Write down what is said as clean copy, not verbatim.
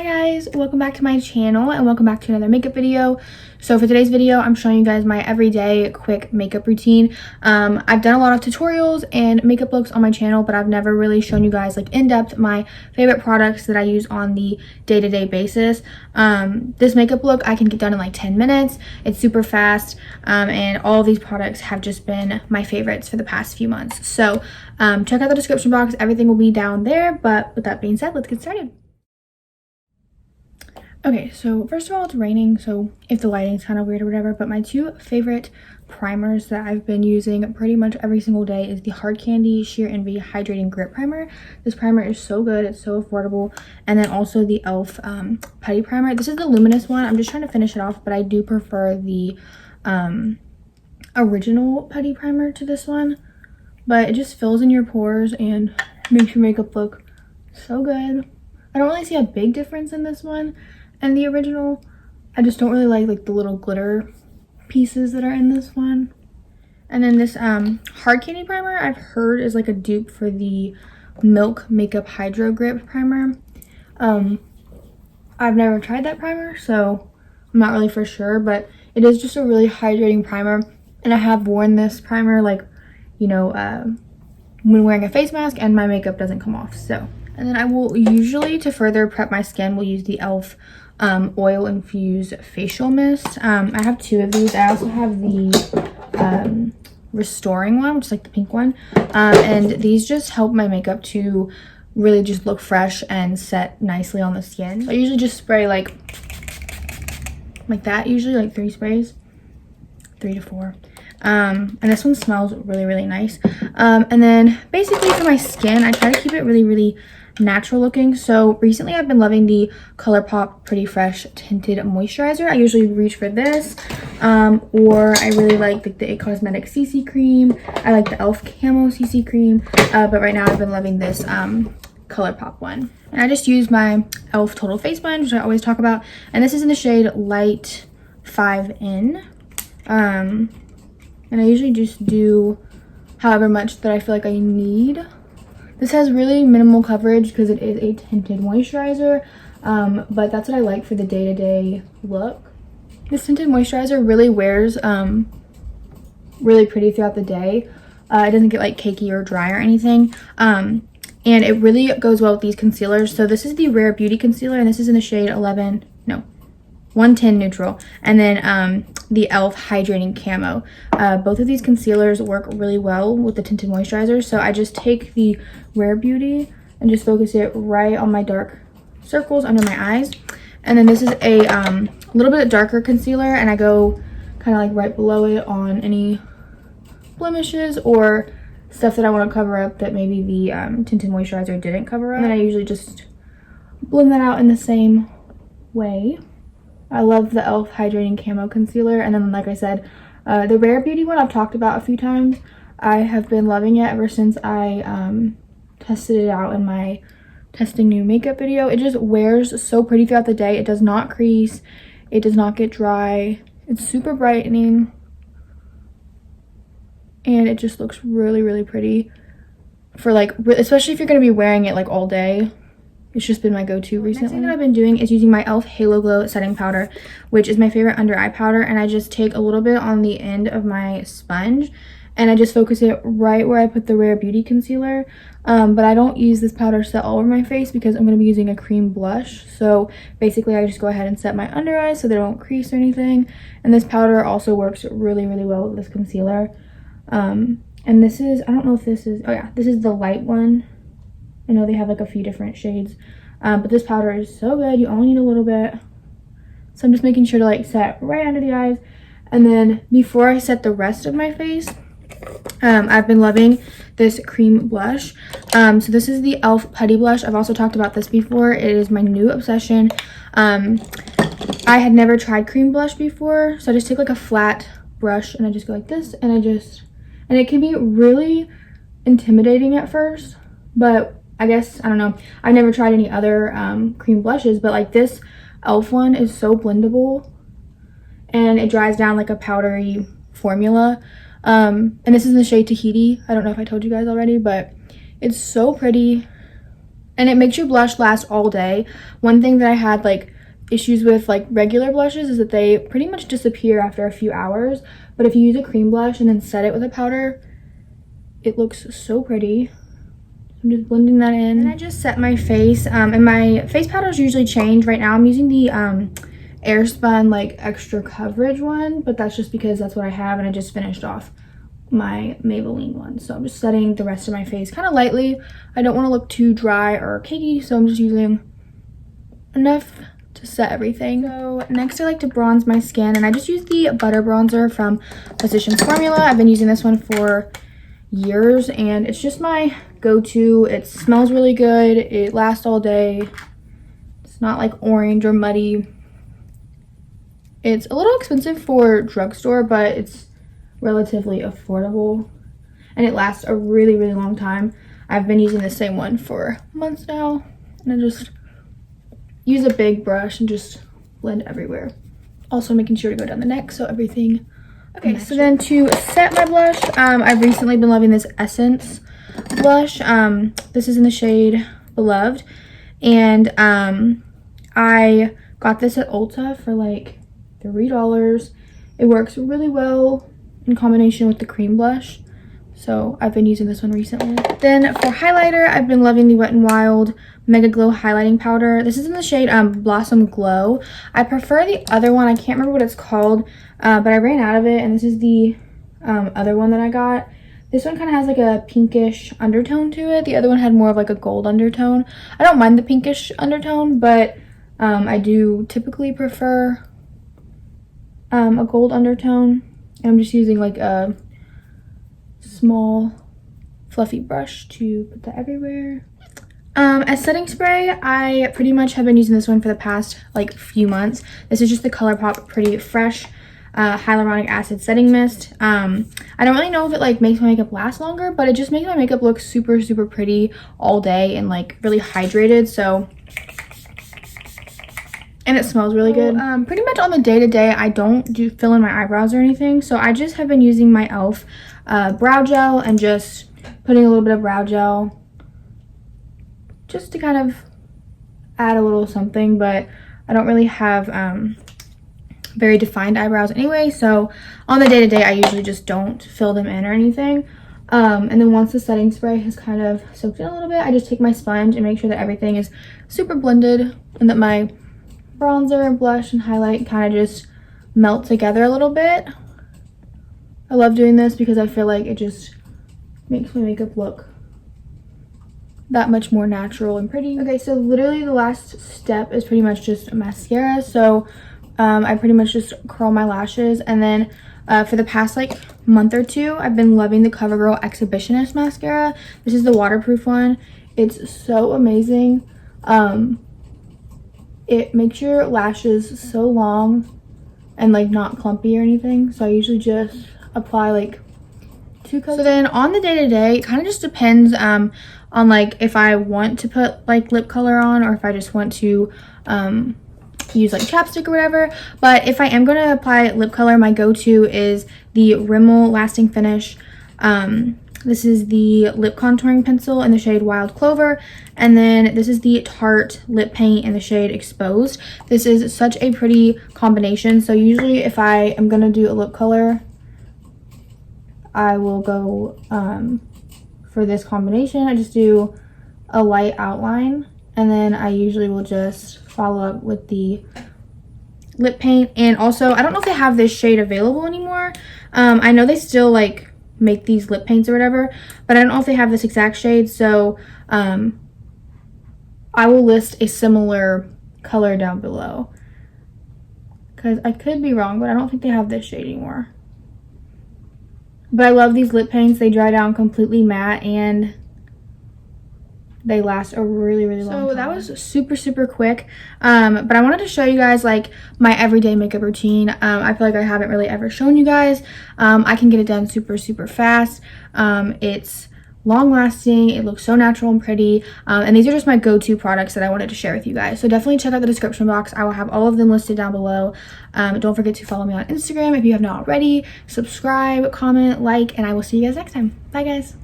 guys, welcome back to my channel and welcome back to another makeup video. So for today's video, I'm showing you guys my everyday quick makeup routine. I've done a lot of tutorials and makeup looks on my channel, but I've never really shown you guys like in depth my favorite products that I use on the day-to-day basis. This makeup look I can get done in like 10 minutes. It's super fast, and all of these products have just been my favorites for the past few months. So check out the description box, everything will be down there. But with that being said, let's get started. Okay, so first of all, it's raining, so if the lighting's kind of weird or whatever, but my two favorite primers that I've been using pretty much every single day is the Hard Candy Sheer Envy Hydrating Grip Primer. This primer is so good, it's so affordable. And then also the e.l.f. Putty Primer. This is the luminous one. I'm just trying to finish it off, but I do prefer the original Putty Primer to this one. But it just fills in your pores and makes your makeup look so good. I don't really see a big difference in this one and the original. I just don't really like the little glitter pieces that are in this one. And then this Hard Candy Primer I've heard is like a dupe for the Milk Makeup Hydro Grip Primer. I've never tried that primer, so I'm not really for sure, but it is just a really hydrating primer. And I have worn this primer like, you know, when wearing a face mask and my makeup doesn't come off. So, and then I will usually, to further prep my skin, will use the e.l.f. Oil Infused Facial Mist. I have two of these. I also have the Restoring one, which is like the pink one. And these just help my makeup to really just look fresh and set nicely on the skin. I usually just spray like that, usually like 3 sprays, 3 to 4. And this one smells really nice. And then basically for my skin, I try to keep it really natural looking. So recently I've been loving the Colourpop Pretty Fresh Tinted Moisturizer. I usually reach for this, or I really like the It Cosmetics CC cream. I like the e.l.f. Camo CC cream, but right now I've been loving this Colourpop one. And I just use my e.l.f. Total Face Sponge, which I always talk about, and this is in the shade Light 5N. And I usually just do however much that I feel like I need. This has really minimal coverage because it is a tinted moisturizer, but that's what I like for the day-to-day look. This tinted moisturizer really wears really pretty throughout the day. It doesn't get like cakey or dry or anything, and it really goes well with these concealers. So this is the Rare Beauty concealer, and this is in the shade 110 Neutral, and then the e.l.f. Hydrating Camo. Both of these concealers work really well with the tinted moisturizer, so I just take the Rare Beauty and just focus it right on my dark circles under my eyes. And then this is a little bit darker concealer, and I go kind of like right below it on any blemishes or stuff that I want to cover up that maybe the tinted moisturizer didn't cover up. And then I usually just blend that out in the same way. I love the e.l.f. Hydrating Camo Concealer. And then, like I said, the Rare Beauty one I've talked about a few times. I have been loving it ever since I tested it out in my testing new makeup video. It just wears so pretty throughout the day. It does not crease. It does not get dry. It's super brightening. And it just looks really pretty for like, especially if you're going to be wearing it like all day. It's just been my go-to recently. Next thing that I've been doing is using my e.l.f. Halo Glow Setting Powder, which is my favorite under eye powder. And I just take a little bit on the end of my sponge and I just focus it right where I put the Rare Beauty concealer. But I don't use this powder set all over my face because I'm going to be using a cream blush. So basically I just go ahead and set my under eyes so they don't crease or anything. And this powder also works really well with this concealer. And this is, I don't know if this is, oh yeah, this is the light one. I know they have like a few different shades, but this powder is so good. You only need a little bit. So I'm just making sure to like set right under the eyes. And then before I set the rest of my face, I've been loving this cream blush. So this is the e.l.f. Putty Blush. I've also talked about this before. It is my new obsession. I had never tried cream blush before, so I just take like a flat brush and I just go like this, and and it can be really intimidating at first, but I guess, I don't know, I've never tried any other cream blushes, but like this e.l.f. one is so blendable and it dries down like a powdery formula. And this is in the shade Tahiti. I don't know if I told you guys already, but it's so pretty. and it makes your blush last all day. One thing that I had like issues with like regular blushes is that they pretty much disappear after a few hours, but if you use a cream blush and then set it with a powder, it looks so pretty. I'm just blending that in. And I just set my face, and my face powders usually change. Right now I'm using the Airspun like extra coverage one, but that's just because that's what I have, and I just finished off my Maybelline one. So I'm just setting the rest of my face kind of lightly. I don't want to look too dry or cakey, so I'm just using enough to set everything. So next I like to bronze my skin, and I just use the butter bronzer from Physicians Formula. I've been using this one for years, and it's just my go-to. It smells really good, it lasts all day, it's not like orange or muddy. It's a little expensive for drugstore, but it's relatively affordable, and it lasts a really long time. I've been using the same one for months now, and I just use a big brush and just blend everywhere. Also making sure to go down the neck so everything okay. So then to set my blush, I've recently been loving this Essence blush. This is in the shade Beloved, and I got this at Ulta for like $3. It works really well in combination with the cream blush, so I've been using this one recently. Then for highlighter, I've been loving the Wet n Wild Mega Glow highlighting powder. This is in the shade Blossom Glow. I prefer the other one, I can't remember what it's called, but I ran out of it, and this is the other one that I got. This one kind of has like a pinkish undertone to it. The other one had more of like a gold undertone. I don't mind the pinkish undertone, but I do typically prefer a gold undertone. And I'm just using like a small fluffy brush to put that everywhere. As setting spray, I pretty much have been using this one for the past like few months. This is just the Colourpop Pretty Fresh Hyaluronic Acid Setting Mist. I don't really know if it like makes my makeup last longer, but it just makes my makeup look super pretty all day and like really hydrated. So, and it smells really good. Pretty much on the day-to-day, I don't fill in my eyebrows or anything, so I just have been using my e.l.f. Brow gel and just putting a little bit of brow gel just to kind of add a little something, but I don't really have very defined eyebrows anyway, so on the day-to-day I usually just don't fill them in or anything. And then once the setting spray has kind of soaked in a little bit, I just take my sponge and make sure that everything is super blended and that my bronzer, blush, and highlight kind of just melt together a little bit. I love doing this because I feel like it just makes my makeup look that much more natural and pretty. Okay, so literally the last step is pretty much just mascara. So I pretty much just curl my lashes, and then for the past like month or two, I've been loving the Covergirl Exhibitionist mascara. This is the waterproof one. It's so amazing. It makes your lashes so long and like not clumpy or anything, so I usually just apply like 2 coats. So then on the day-to-day, it kind of just depends on like if I want to put like lip color on or if I just want to use like chapstick or whatever. But if I am going to apply lip color, my go-to is the Rimmel Lasting Finish. This is the lip contouring pencil in the shade Wild Clover, and then this is the Tarte Lip Paint in the shade Exposed. This is such a pretty combination, so usually if I am going to do a lip color, I will go for this combination. I just do a light outline, and then I usually will just follow up with the lip paint. And also, I don't know if they have this shade available anymore. I know they still like make these lip paints or whatever, but I don't know if they have this exact shade, so I will list a similar color down below because I could be wrong, but I don't think they have this shade anymore. But I love these lip paints. They dry down completely matte and they last a really long time. So that was super quick, but I wanted to show you guys like my everyday makeup routine. I feel like I haven't really ever shown you guys. I can get it done super fast. It's long lasting, it looks so natural and pretty, and these are just my go-to products that I wanted to share with you guys. So definitely check out the description box. I will have all of them listed down below. Don't forget to follow me on Instagram if you have not already. Subscribe, comment, like, and I will see you guys next time. Bye guys.